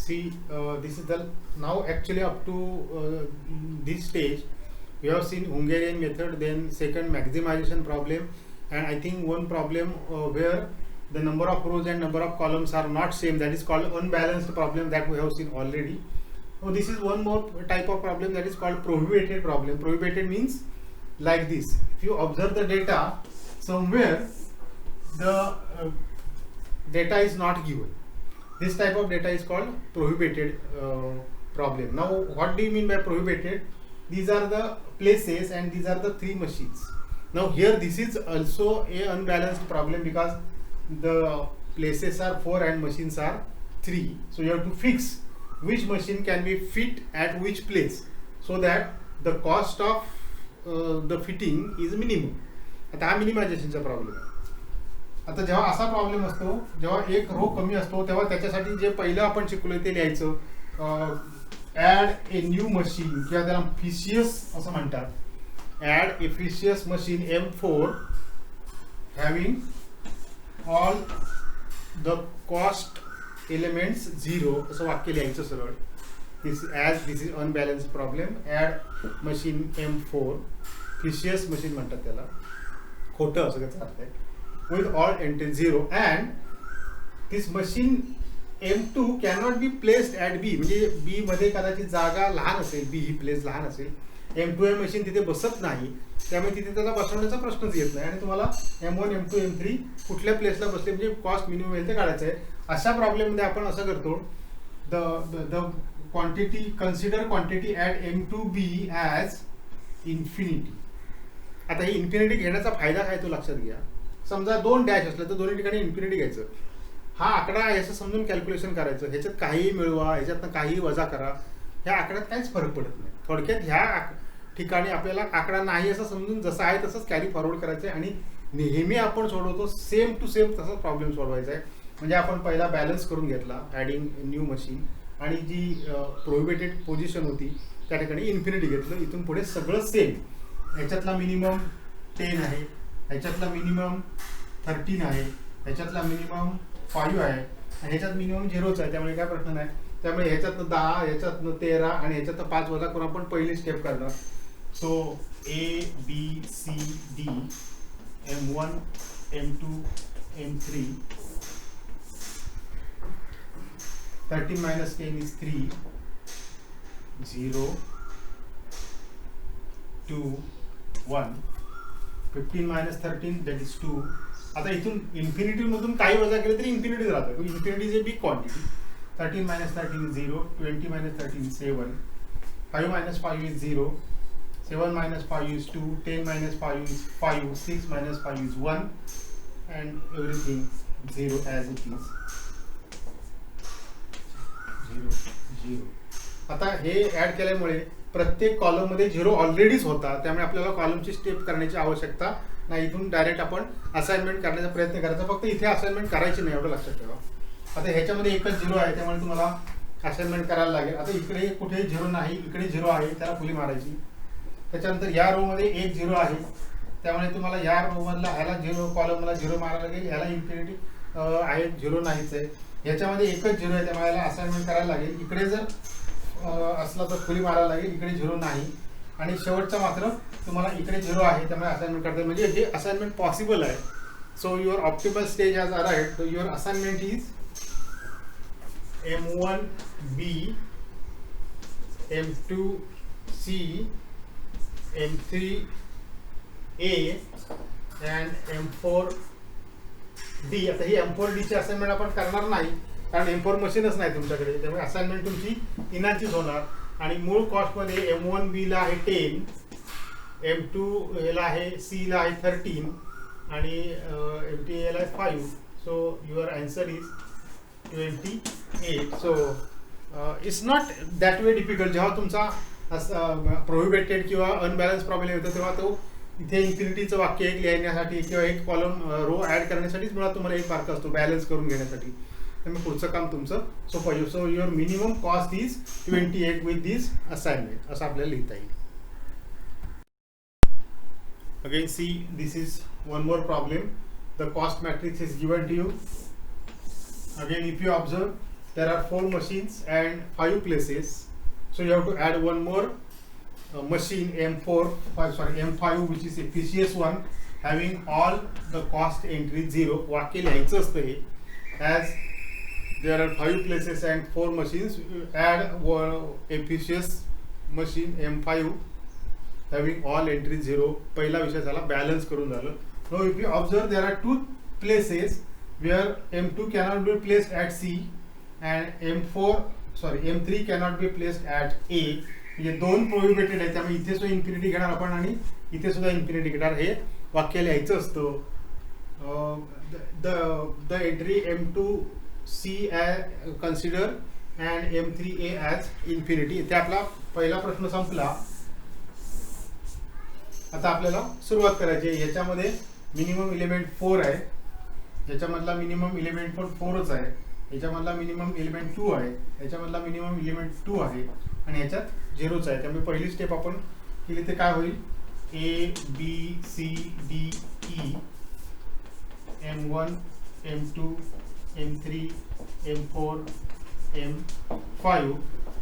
See, this is the now actually up to this stage we have seen Hungarian method, then second maximization problem, and I think one problem where the number of rows and number of columns are not same, that is called unbalanced problem, that we have seen already. So this is one more type of problem, that is called prohibited problem. Prohibited means like this: if you observe the data somewhere, the data is not given. This type of data is called prohibited problem. Now, what do you mean by prohibited? These are the places and these are the three machines. Now here this is also a unbalanced problem because the places are 4 and machines are 3. So you have to fix which machine can be fit at which place so that the cost of the fitting is minimum. आता हा मिनिमायझेशनचा problem आहे. आता जेव्हा असा problem असतो, जेव्हा एक row कमी असतो, तेव्हा त्याच्यासाठी जे पहिलं आपण शिकलोय ते लिहायचं. ॲड ए न्यू मशीन किंवा त्याला फिशियस असं म्हणतात. Add a fictitious machine M4 having all the cost elements 0 असं वाक्य लिहायचं सरळ. This is unbalanced problem. Add machine M4 fictitious machine म्हणतात त्याला, खोटं असं त्याचा अर्थ आहे. with all entries 0 and this machine M2 cannot be placed at B. म्हणजे B मध्ये कदाचित जागा लहान असेल, B ही प्लेस लहान असेल, M2 हे मशीन तिथे बसत नाही, त्यामुळे तिथे त्याला बसवण्याचा प्रश्नच येत नाही आणि तुम्हाला M1 M2 M3 कुठल्या प्लेसला बसले म्हणजे कॉस्ट मिनिमम येईल ते काढायचं आहे. अशा प्रॉब्लेममध्ये आपण असं करतो, the quantity consider quantity at M2B as infinity. आता ही इन्फिनिटी घेण्याचा फायदा काय तो लक्षात घ्या. समजा 2 डॅश असलं तर दोन्ही ठिकाणी इन्फिनिटी घ्यायचं. हा आकडा आहे असं समजून कॅल्क्युलेशन करायचं, ह्याच्यात काहीही मिळवा, ह्याच्यातनं काहीही वजा करा, ह्या आकड्यात काहीच फरक पडत नाही. थोडक्यात ह्या ठिकाणी आपल्याला आकडा नाही असं समजून जसं आहे तसंच कॅरी फॉरवर्ड करायचं आहे आणि नेहमी आपण सोडवतो सेम टू सेम तसाच प्रॉब्लेम सोडवायचा आहे. म्हणजे आपण पहिला बॅलन्स करून घेतला ॲडिंग न्यू मशीन आणि जी प्रोहिबिटेड पोझिशन होती त्या ठिकाणी इन्फिनिटी घेतलं. इथून पुढे सगळं सेम. ह्याच्यातला मिनिमम 10 आहे, ह्याच्यातला मिनिमम 13 आहे, ह्याच्यातला मिनिमम 5 आहे आणि ह्याच्यात मिनिमम 0च आहे, त्यामुळे काय प्रश्न नाही. त्यामुळे ह्याच्यातनं 10, ह्याच्यातनं 13 आणि ह्याच्यातनं 5 वजा करून आपण पहिली स्टेप करणार. So ABCD M1 M2 M3 13 minus 10 is 3 0 2 1 15 minus 13 that is 2. आता इथून इन्फिनिटी मधून काही वजा केले तरी इन्फिनिटी राहतं. Infinity is a big quantity. 13 minus 13 is 0, 20 minus 13 is 7, 5 minus 5 is 0, 7 minus 5 is 2, 10 minus 5 is 5, 6 minus 5 is 1 and everything 0 as it is. 0 0. आता हे ऍड केल्यामुळे प्रत्येक कॉलम मध्ये 0 ऑलरेडीच होता, त्यामुळे आपल्याला कॉलमची स्टेप करण्याची आवश्यकता नाही. इथून डायरेक्ट आपण असाइनमेंट करण्याचा प्रयत्न करायचा. फक्त इथे असाइनमेंट करायची नाही एवढं लक्षात ठेवा. आता ह्याच्यामध्ये एकच 0 आहे, त्यामुळे तुम्हाला असाइनमेंट करायला लागेल. आता इकडे कुठे 0 नाही, इकडे 0 आहे, त्याला फुली मारायची. त्याच्यानंतर या रो मध्ये एक 0 आहे, त्यामुळे तुम्हाला या रो मधला ह्याला 0 कॉलमला 0 मारायला लागेल. ह्याला इन्फिनिटी आहे, 0 नाहीच आहे. ह्याच्यामध्ये एकच 0 आहे, त्यामुळे याला असाइनमेंट करायला लागेल. इकडे जर असला तर फुली मारायला लागेल, इकडे 0 नाही. आणि शेवटचा मात्र तुम्हाला इकडे 0 आहे, त्यामुळे असाइनमेंट करता म्हणजे हे असाइनमेंट पॉसिबल आहे. So your optimal stage has arrived. Your assignment is M1B M2C M3A and M4D. आता ही M4D ची असाइनमेंट आपण करणार नाही कारण M4 मशीनच नाही तुमच्याकडे, त्यामुळे असाइनमेंट तुमची इनाचीच होणार. आणि मूळ कॉस्टमध्ये M1B ला आहे 10, M2 ला आहे C ला आहे 13 आणि M3A ला आहे 5. So your answer is 28. So it's not that way difficult. जेव्हा तुमचा प्रोहिबिटेड किंवा अनबॅलन्स प्रॉब्लेम येतो तेव्हा तो इथे इन्फिनिटीचं वाक्य एक लिहिण्यासाठी किंवा एक कॉलम रो ॲड करण्यासाठीच मुळात तुम्हाला एक मार्क असतो बॅलन्स करून घेण्यासाठी. त्यामुळे पुढचं काम तुमचं सोपं आहे. So your minimum cost is 28 with this assignment असं आपल्याला लिहिता येईल. Again see this is one more problem. The cost matrix is given to you. Again, if you observe, there are 4 machines and 5 places, so you have to add one more machine M5 which is efficacious one having all the cost entry 0. वाक्य लिहायचं असतं हे. As there are 5 places and 4 machines, add one efficacious machine M5 having all entry 0. पहिला विषय झाला, balance करून झालं. Now if you observe, there are 2 places where M2 cannot be placed at C and M3 cannot be placed at A. म्हणजे 2 prohibited आहे, त्यामुळे इथे सुद्धा इन्फिनिटी घेणार आपण आणि इथे सुद्धा इन्फिनिटी घेणार. हे वाक्य लिहायचं असतं. The entry M2C consider and M3A as infinity. इथे आपला पहिला प्रश्न संपला. आता आपल्याला सुरुवात करायची आहे. याच्यामध्ये मिनिमम एलिमेंट 4 आहे, याच्यामधला मिनिमम एलिमेंट पण 4च आहे, याच्यामधला मिनिमम एलिमेंट 2 आहे, याच्यामधला मिनिमम एलिमेंट 2 आहे आणि याच्यात 0च आहे. त्यामुळे पहिली स्टेप आपण केली ते काय होईल, ABCDE M1 M2 M3 M4 M5.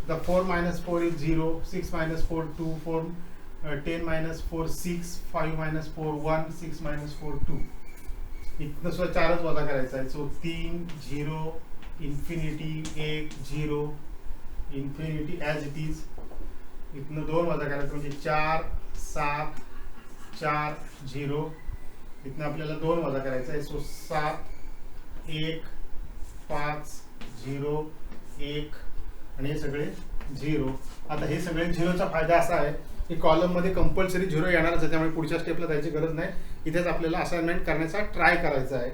The 4 minus 4 is 0, 6 minus 4 2, 4 10 minus 4 6, 5 minus 4 1, 6 minus 4 2. इथनं सुद्धा 4च वजा करायचा आहे. So 3 0 infinity 1 0 infinity as it is. इथनं 2 वजा करायचं म्हणजे 4 7 4 0. इथनं आपल्याला 2 वजा करायचं आहे. सो 7 1 5 0 1 आणि हे सगळे 0. आता हे सगळे 0चा फायदा असा आहे की कॉलम मध्ये कंपल्सरी 0 येणारच आहे, त्यामुळे पुढच्या स्टेपला जायची गरज नाही. इथेच आपल्याला असाइनमेंट करण्याचा ट्राय करायचा आहे.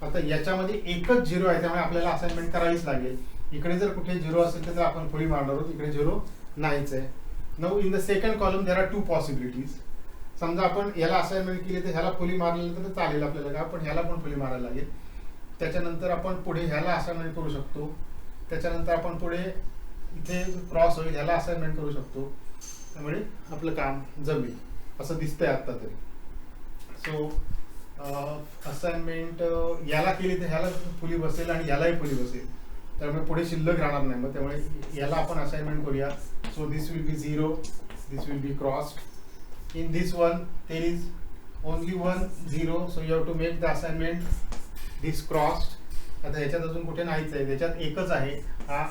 आता याच्यामध्ये एकच 0 आहे, त्यामुळे आपल्याला असाइनमेंट करावीच लागेल. इकडे जर कुठे 0 असेल तर आपण फुली मारणार आहोत, इकडे 0 नाहीच आहे. Now in the second column there are 2 possibilities. समजा आपण याला असाइनमेंट केली तर ह्याला फुली मारलेलं तर चालेल आपल्याला का, पण ह्याला पण फुली मारायला लागेल. त्याच्यानंतर आपण पुढे ह्याला असाइनमेंट करू शकतो. त्याच्यानंतर आपण पुढे इथे क्रॉस होईल ह्याला असाइनमेंट करू शकतो. त्यामुळे आपलं काम जमेल असं दिसतंय आता तरी. सो असाइनमेंट याला केली तर ह्याला फुली बसेल आणि यालाही फुली बसेल, त्यामुळे पुढे शिल्लक राहणार नाही. मग त्यामुळे याला आपण असाइनमेंट करूया. So this will be 0, this will be crossed. In this one there is only 1 0, so you have to make the assignment this crossed. आता ह्याच्यात अजून कुठे नाहीच आहे, त्याच्यात एकच आहे हा,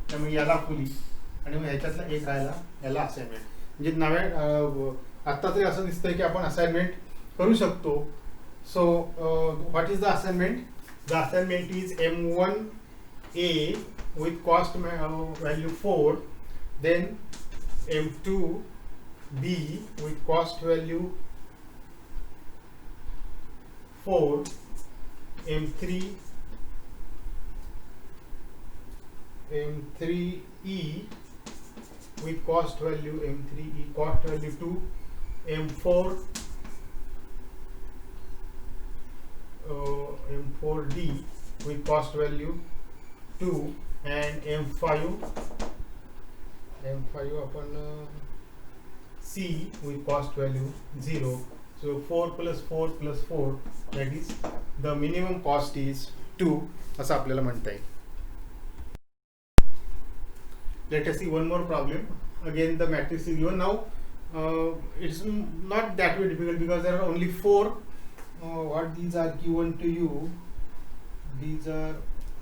त्यामुळे याला फुली आणि मग ह्याच्यातला एक राहिला याला असाइनमेंट. म्हणजे नव्या आत्ता तरी असं दिसतंय की आपण असाइनमेंट करू शकतो. So what is the assignment? The assignment is M1A with cost value 4, then M2B with cost value 4, M3E with cost value 2, M4D with cost value 2 and M5 upon C with cost value 0. So 4 plus 4 plus 4, that is the minimum cost is 2 असं आपल्याला म्हणता येईल. Let us see one more problem. Again the matrix is given. Now it's not that way difficult because there are only 4 what these are given to you. These are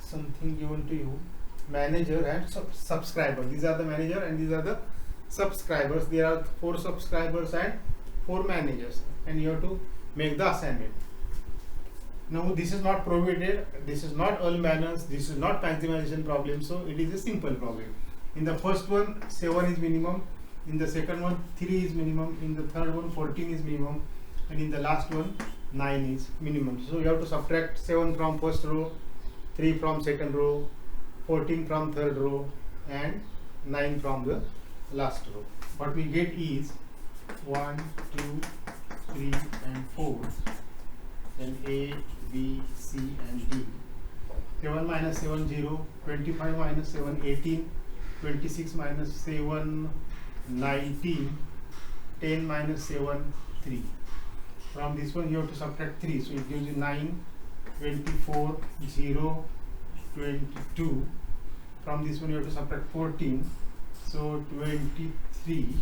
something given to you, manager and subscriber. These are the manager and these are the subscribers. There are 4 subscribers and 4 managers, and you have to make the assignment. Now this is not prohibited, this is not early manners, this is not maximization problem, so it is a simple problem. In the first one 7 is minimum, in the second one 3 is minimum, in the third one 14 is minimum, and in the last one 9 is minimum. So you have to subtract 7 from first row, 3 from second row, 14 from third row, and 9 from the last row. What we get is 1 2 3 and 4, then A B C and D. 7 minus 7 0, 25 minus 7 18, 26 minus 7 19, 10 minus 7 3. From this one you have to subtract 3, so it gives you 9 24 0 22 from this one you have to subtract 14. So 23,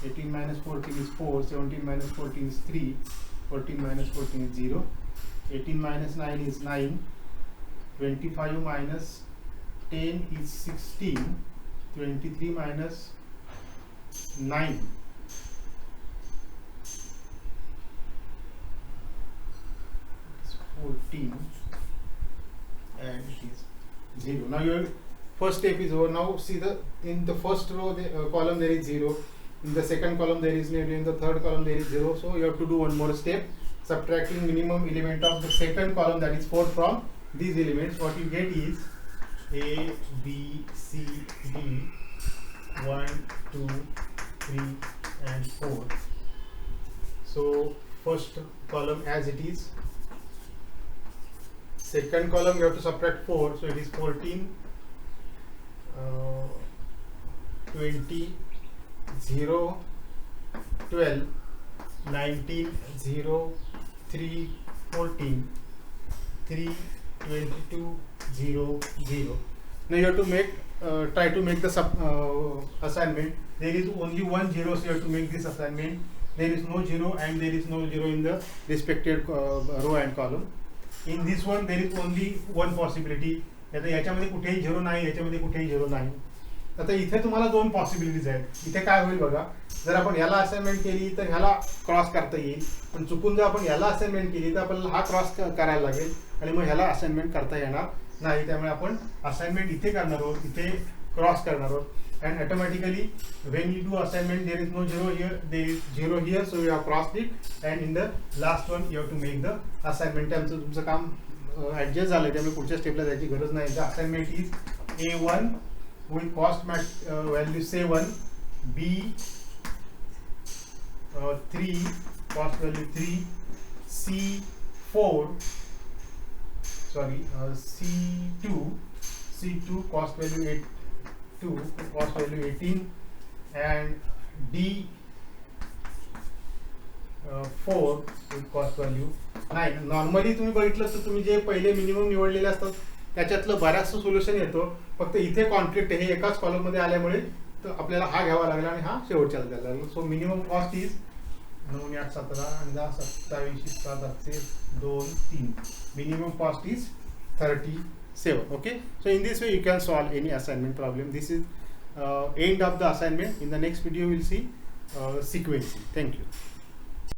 18 minus 14 is 4, 17 minus 14 is 3, 14 minus 14 is 0, 18 minus 9 is 9, 25 minus 10 is 16, 23 minus 9 is 14, and it is 0. Now your first step is over. Now see, in the first row column there is 0, in the second column there is 0, in the third column there is 0. So you have to do one more step, subtracting minimum element of the second column, that is 4, from these elements. What you get is A, B, C, D, 1, 2, 3 and 4. So first column as it is, second column you have to subtract 4, so it is 14, 20, 0, 12, 19, 0, 3, 14, 3, 22, 0, 0. Now you have to make try to make the assignment. There is only one 0, so you have to make this assignment. There is no 0 and there is no 0 in the respected row and column. In this one there is only one possibility. आता याच्यामध्ये कुठेही 0 नाही, याच्यामध्ये कुठेही 0 नाही. आता इथे तुम्हाला दोन पॉसिबिलिटीज आहेत. इथे काय होईल बघा, जर आपण याला असाइनमेंट केली तर ह्याला क्रॉस करता येईल, पण चुकून जर आपण याला असाइनमेंट केली तर आपल्याला हा क्रॉस करायला लागेल आणि मग ह्याला असाइनमेंट करता येणार नाही. त्यामुळे आपण असाइनमेंट इथे करणार आहोत, इथे क्रॉस करणार आहोत. and automatically when you do assignment there is no 0 here, there is 0 here, so you have crossed it, and in the last one you have to make the assignment. त्यामुळे तुमचं काम adjust झालंय, त्यामुळे पुढच्या स्टेपला जायची गरज नाही. The assignment is A1 with cost value 7, B3 cost value 3, C2 cost value 8, cost value 18, and D4 with cost value 9. Normally तुम्ही बघितलं तर तुम्ही जे पहिले मिनिमम निवडलेले असतात त्याच्यातलं बऱ्याचसं सोल्युशन येतो, फक्त इथे कॉन्फ्लिक्ट हे एकाच कॉलम मध्ये आल्यामुळे तर आपल्याला हा घ्यावा लागला आणि हा शेवटच्या द्यायला लागला. सो मिनिमम कॉस्ट इज 9, 8, 17 आणि 10, 27, 7, 8, 2, 3. Minimum cost is 37. Okay, so in this way you can solve any assignment problem. This is end of the assignment. In the next video we'll see sequencing. Thank you.